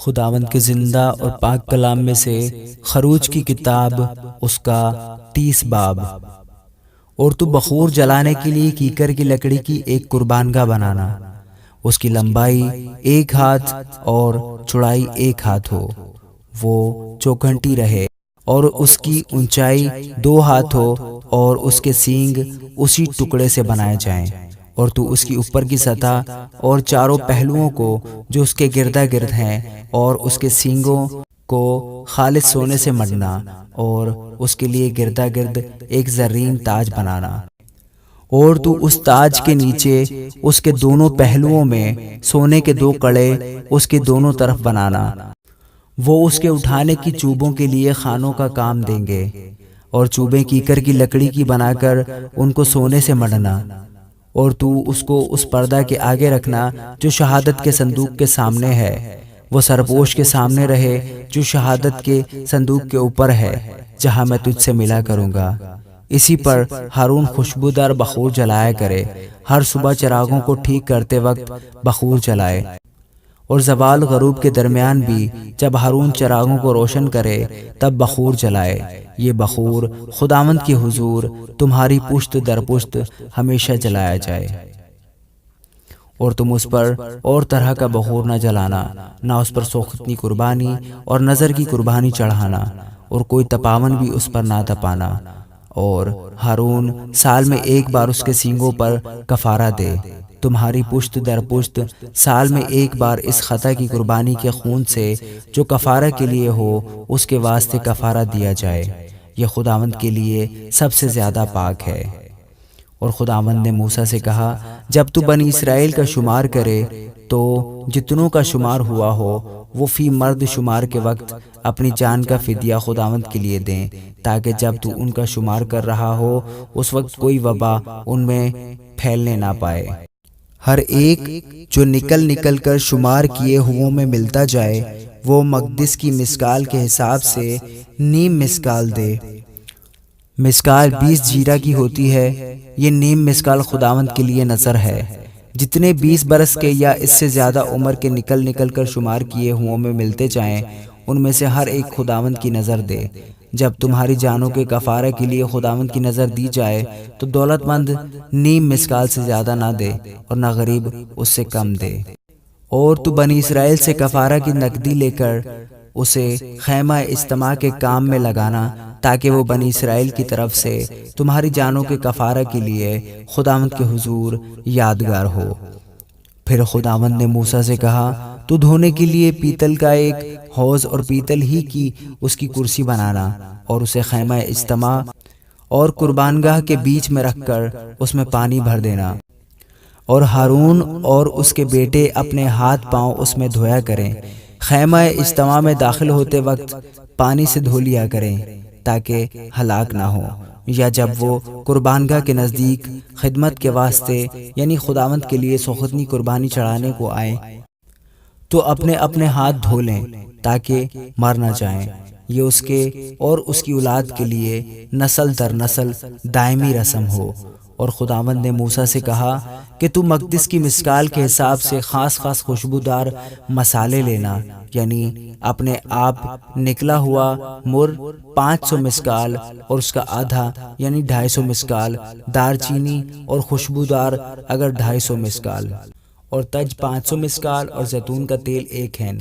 خداوند کے زندہ اور پاک کلام میں سے خروج کی کتاب اس کا 30 باب۔ اور تو بخور جلانے کے لیے کیکر کی لکڑی کی ایک قربانگاہ بنانا، اس کی لمبائی 1 ہاتھ اور چوڑائی 1 ہاتھ ہو، وہ چوکھنٹی رہے، اور اس کی اونچائی 2 ہاتھ ہو، اور اس کے سینگ اسی ٹکڑے سے بنائے جائیں۔ اور تو اس کی اوپر کی سطح اور چاروں پہلوؤں کو جو اس کے گردا گرد ہیں اور اس کے سینگوں کو خالص سونے سے مڑنا، اور اس کے لیے گردا گرد ایک زرین تاج بنانا۔ اور تو اس تاج کے نیچے اس کے دونوں پہلوؤں میں سونے کے 2 کڑے اس کے دونوں طرف بنانا، وہ اس کے اٹھانے کی چوبوں کے لیے خانوں کا کام دیں گے، اور چوبیں کیکر کی لکڑی کی بنا کر ان کو سونے سے مڑنا۔ اور تو اس کو اس پردہ کے آگے رکھنا جو شہادت کے صندوق کے سامنے ہے، وہ سرپوش کے سامنے رہے جو شہادت کے صندوق کے اوپر ہے، جہاں میں تجھ سے ملا کروں گا۔ اسی پر ہارون خوشبودار بخور جلایا کرے، ہر صبح چراغوں کو ٹھیک کرتے وقت بخور جلائے، اور زوال غروب کے درمیان بھی جب ہارون چراغوں کو روشن کرے تب بخور جلائے۔ یہ بخور خداوند کے حضور تمہاری پشت در پشت ہمیشہ جلایا جائے۔ اور تم اس پر اور طرح کا بخور نہ جلانا، نہ اس پر سوختنی قربانی اور نذر کی قربانی چڑھانا، اور کوئی تپاون بھی اس پر نہ تپانا۔ اور ہارون سال میں 1 بار اس کے سینگوں پر کفارہ دے، تمہاری پشت در پشت سال میں 1 بار اس خطا کی قربانی کے خون سے جو کفارہ کے لیے ہو، اس کے واسطے کفارہ دیا جائے، یہ خداوند کے لیے سب سے زیادہ پاک ہے۔ اور خداوند نے موسیٰ سے کہا، جب تو بنی اسرائیل کا شمار کرے تو جتنوں کا شمار ہوا ہو وہ فی مرد شمار کے وقت اپنی جان کا فدیہ خداوند کے لیے دیں، تاکہ جب تو ان کا شمار کر رہا ہو اس وقت کوئی وبا ان میں پھیلنے نہ پائے۔ ہر ایک جو نکل کر شمار کیے ہوں میں ملتا جائے، وہ مقدس کی مسکال کے حساب سے نیم مسکال دے۔ مسکال 20 جیرہ کی ہوتی ہے، یہ نیم مسکال خداوند کے لیے نذر ہے۔ جتنے 20 برس کے یا اس سے زیادہ عمر کے نکل کر شمار کیے ہوں میں ملتے جائیں، ان میں سے ہر ایک خداوند کی نظر دے۔ جب تمہاری جانوں کے کفارہ کے لیے خداوند کی نظر دی جائے تو دولت مند نیم مسکال سے زیادہ نہ دے، اور نہ غریب اس سے کم دے۔ اور تو بنی اسرائیل سے کفارہ کی نقدی لے کر اسے خیمہ اجتماع کے کام میں لگانا، تاکہ وہ بنی اسرائیل کی طرف سے تمہاری جانوں کے کفارہ کے لیے خداوند کے حضور یادگار ہو۔ پھر خداوند نے موسیٰ سے کہا، تو دھونے کے لیے پیتل کا ایک حوض اور پیتل ہی کی اس کی کرسی بنانا، اور اسے خیمہ اجتماع اور قربانگاہ کے بیچ میں رکھ کر اس میں پانی بھر دینا، اور ہارون اور اس کے بیٹے اپنے ہاتھ پاؤں اس میں دھویا کریں۔ خیمہ اجتماع میں داخل ہوتے وقت پانی سے دھو لیا کریں تاکہ ہلاک نہ ہو، یا جب وہ قربانگاہ کے نزدیک خدمت کے واسطے یعنی خداوند کے لیے سوختنی قربانی چڑھانے کو آئیں تو اپنے اپنے ہاتھ دھو لیں تاکہ مر نہ جائیں۔ یہ اس کے اور اس کی اولاد کے لیے نسل در نسل دائمی رسم ہو۔ اور خداوند نے موسیٰ سے کہا کہ تو مقدس کی مسکال کے حساب سے خاص خوشبودار مسالے لینا، یعنی اپنے آپ نکلا ہوا مر 500 مسکال اور اس کا آدھا یعنی 250 مسکال، دار چینی اور خوشبودار اگر 250 مسکال، اور تج 500 مسکال، اور زیتون کا تیل 1 ہین۔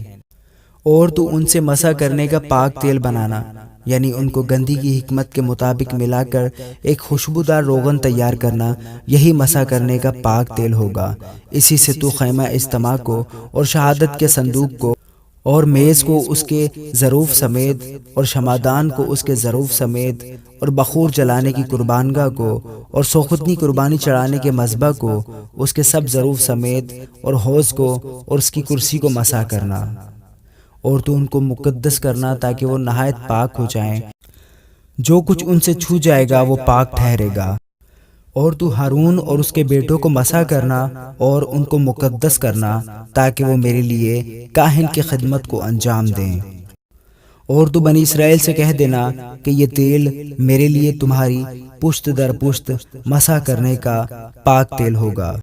اور تو ان سے مسح کرنے کا پاک تیل بنانا، یعنی ان کو گندی کی حکمت کے مطابق ملا کر ایک خوشبودار روغن تیار کرنا، یہی مسح کرنے کا پاک تیل ہوگا۔ اسی سے تو خیمہ اجتماع کو اور شہادت کے صندوق کو اور میز کو اس کے ظروف سمیت، اور شمعدان کو اس کے ظروف سمیت، اور بخور جلانے کی قربانگاہ کو اور سوختنی قربانی چڑھانے کے مذبح کو اس کے سب ظروف سمیت، اور حوض کو اور اس کی کرسی کو مسح کرنا۔ اور تو ان کو مقدس کرنا تاکہ وہ نہایت پاک ہو جائیں، جو کچھ ان سے چھو جائے گا وہ پاک ٹھہرے گا۔ اور تو ہارون اور اس کے بیٹوں کو مسح کرنا اور ان کو مقدس کرنا تاکہ وہ میرے لیے کاہن کی خدمت کو انجام دیں۔ اور تو بنی اسرائیل سے کہہ دینا کہ یہ تیل میرے لیے تمہاری پشت در پشت مسح کرنے کا پاک تیل ہوگا،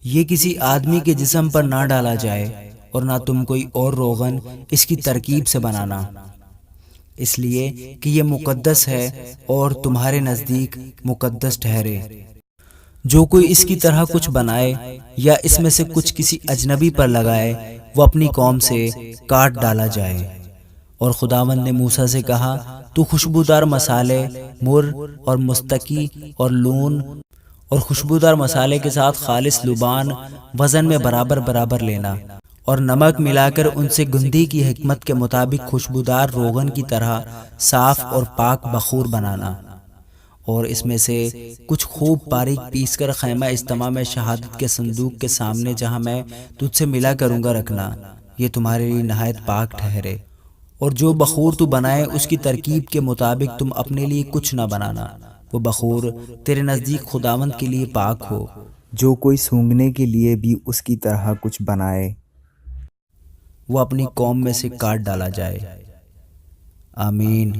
یہ کسی آدمی کے جسم پر نہ ڈالا جائے، اور نہ تم کوئی اور روغن اس کی ترکیب سے بنانا، اس لیے کہ یہ مقدس ہے اور تمہارے نزدیک مقدس ٹھہرے۔ جو کوئی اس کی طرح کچھ بنائے یا اس میں سے کچھ کسی اجنبی پر لگائے وہ اپنی قوم سے کاٹ ڈالا جائے۔ اور خداوند نے موسیٰ سے کہا، تو خوشبودار مسالے، مر اور مستقی اور لون اور خوشبودار مسالے کے ساتھ خالص لبان وزن میں برابر برابر لینا، اور نمک ملا کر ان سے گندھی کی حکمت کے مطابق خوشبودار روغن کی طرح صاف اور پاک بخور بنانا، اور اس میں سے کچھ خوب باریک پیس کر خیمہ اجتماع میں شہادت کے صندوق کے سامنے جہاں میں تجھ سے ملا کروں گا رکھنا، یہ تمہارے لیے نہایت پاک ٹھہرے۔ اور جو بخور تو بنائے اس کی ترکیب کے مطابق تم اپنے لیے کچھ نہ بنانا، وہ بخور تیرے نزدیک خداوند کے لیے پاک ہو۔ جو کوئی سونگنے کے لیے بھی اس کی طرح کچھ بنائے وہ اپنی قوم میں سے کاٹ ڈالا جائے۔ آمین۔